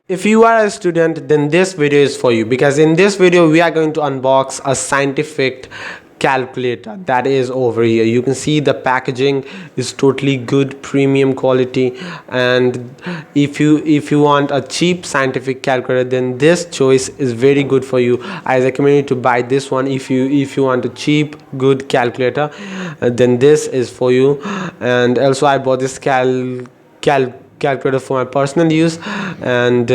If you are a student, then this video is for you, because in this video we are going to unbox a scientific calculator that is over here. You can see the packaging is totally good, premium quality, and if you want a cheap scientific calculator, then this choice is very good for you. I recommend you to buy this one. If you want a cheap good calculator, then this is for you. And also I bought this calculator for my personal use, and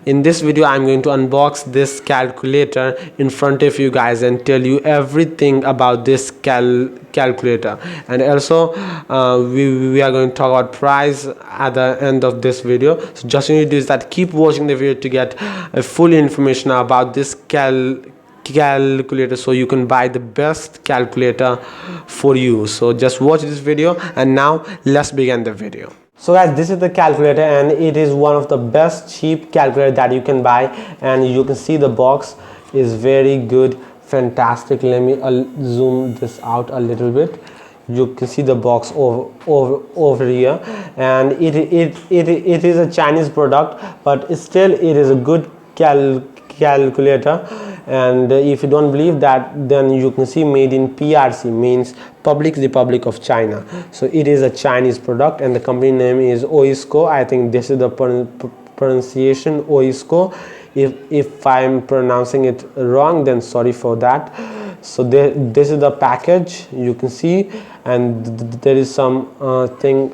in this video I'm going to unbox this calculator in front of you guys and tell you everything about this calculator. And also we are going to talk about price at the end of this video. So just you need to do is that keep watching the video to get full information about this calculator, so you can buy the best calculator for you. So just watch this video, and now let's begin the video. So guys, this is the calculator, and it is one of the best cheap calculator that you can buy. And you can see the box is very good, fantastic. Let me zoom this out a little bit. You can see the box over here, and it is a Chinese product, but still it is a good calculator. And if you don't believe that, then you can see made in PRC, means Public Republic of China. So it is a Chinese product, and the company name is Oisco. I think this is the pronunciation, Oisco. If I'm pronouncing it wrong, then sorry for that. So this is the package, you can see, and there is some thing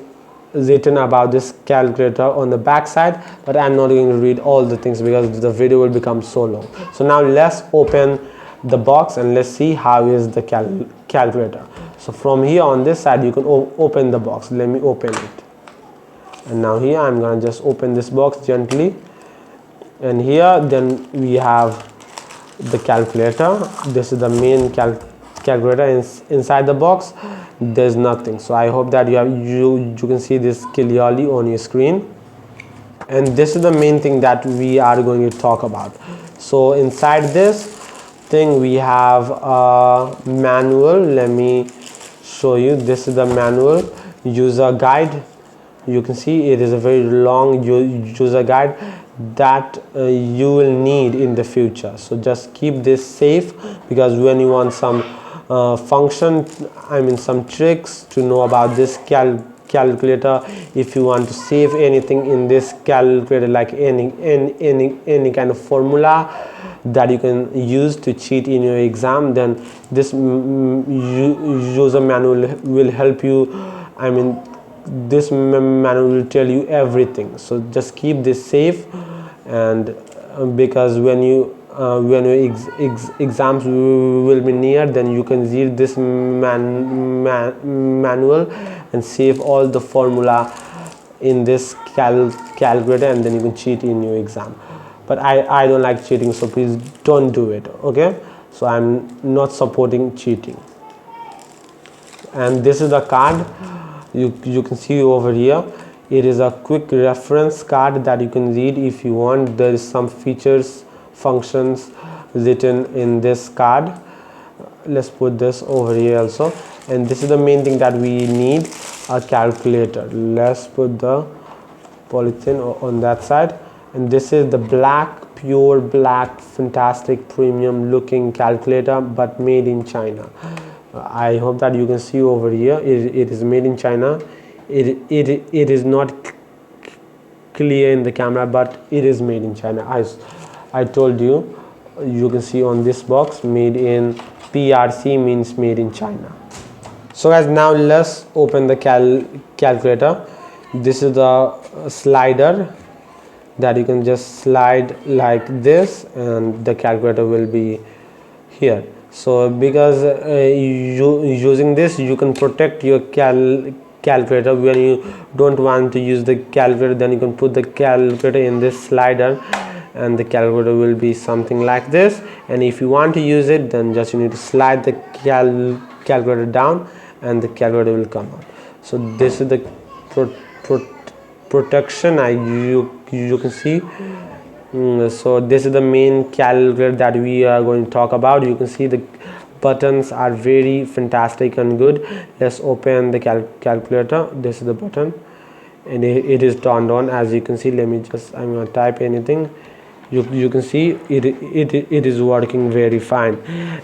written about this calculator on the back side, but I'm not going to read all the things because the video will become so long. So now let's open the box and let's see how is the calculator. So from here on this side you can open the box. Let me open it, and now here I'm gonna just open this box gently, and here then we have the calculator. This is the main calculator. Inside the box there's nothing, so I hope that you can see this clearly on your screen. And this is the main thing that we are going to talk about. So inside this thing we have a manual. Let me show you. This is the manual, user guide. You can see it is a very long user guide that you will need in the future. So just keep this safe, because when you want some function, I mean some tricks to know about this calculator, if you want to save anything in this calculator, like any kind of formula that you can use to cheat in your exam, then this user manual will help you. I mean, this manual will tell you everything. So just keep this safe, and because when your exams will be near, then you can read this manual and save all the formula in this calculator, and then you can cheat in your exam. But I don't like cheating, so please don't do it, okay? So I'm not supporting cheating. And this is the card. You can see over here, it is a quick reference card that you can read if you want. There is some features, functions written in this card. Let's put this over here also. And this is the main thing that we need, a calculator. Let's put the polythene on that side. And this is the black, pure black, fantastic premium looking calculator, but made in China. I hope that you can see over here, it is made in China. It is not clear in the camera, but it is made in China. I told you, you can see on this box, made in PRC, means made in China. So guys, now let's open the calculator. This is the slider that you can just slide like this, and the calculator will be here. So because using this, you can protect your calculator. When you don't want to use the calculator, then you can put the calculator in this slider, and the calculator will be something like this. And if you want to use it, then just you need to slide the calculator down, and the calculator will come out. So this is the protection. You can see. So this is the main calculator that we are going to talk about. You can see the buttons are very fantastic and good. Let's open the calculator. This is the button, and it is turned on. As you can see, let me just, I'm gonna type anything. You can see it is working very fine.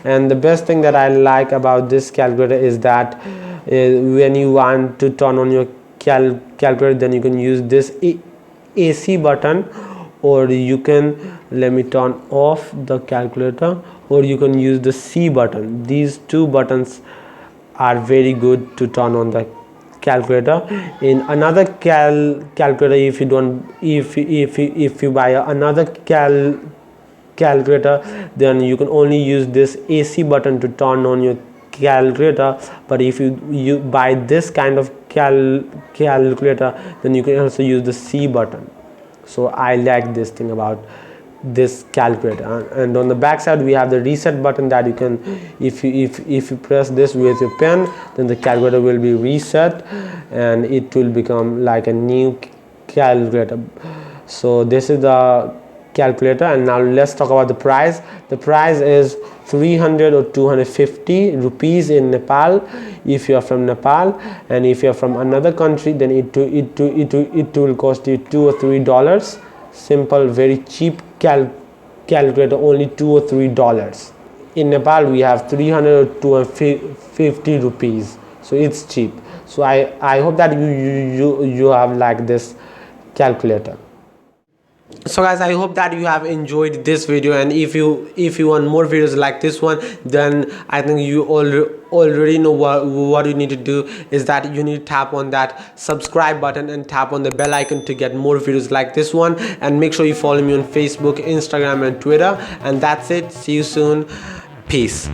And the best thing that I like about this calculator is that when you want to turn on your calculator, then you can use this AC button, or you can, let me turn off the calculator, or you can use the C button. These two buttons are very good to turn on the calculator. In another calculator, if you don't, if you buy another calculator, then you can only use this AC button to turn on your calculator. But if you buy this kind of calculator, then you can also use the C button. So I like this thing about this calculator. And on the back side we have the reset button, that you can, if you press this with your pen, then the calculator will be reset and it will become like a new calculator. So this is the calculator. And now let's talk about the price. The price is 300 or 250 rupees in Nepal, if you are from Nepal. And if you are from another country, then it will cost you $2 or $3. Simple, very cheap calculator, only $2 or $3. In Nepal we have 300 or 250 rupees, so it's cheap. So I hope that you have liked this calculator. So guys, I hope that you have enjoyed this video, and if you want more videos like this one, then I think you already know what you need to do is that you need to tap on that subscribe button and tap on the bell icon to get more videos like this one. And make sure you follow me on Facebook, Instagram and Twitter. And that's it. See you soon. Peace.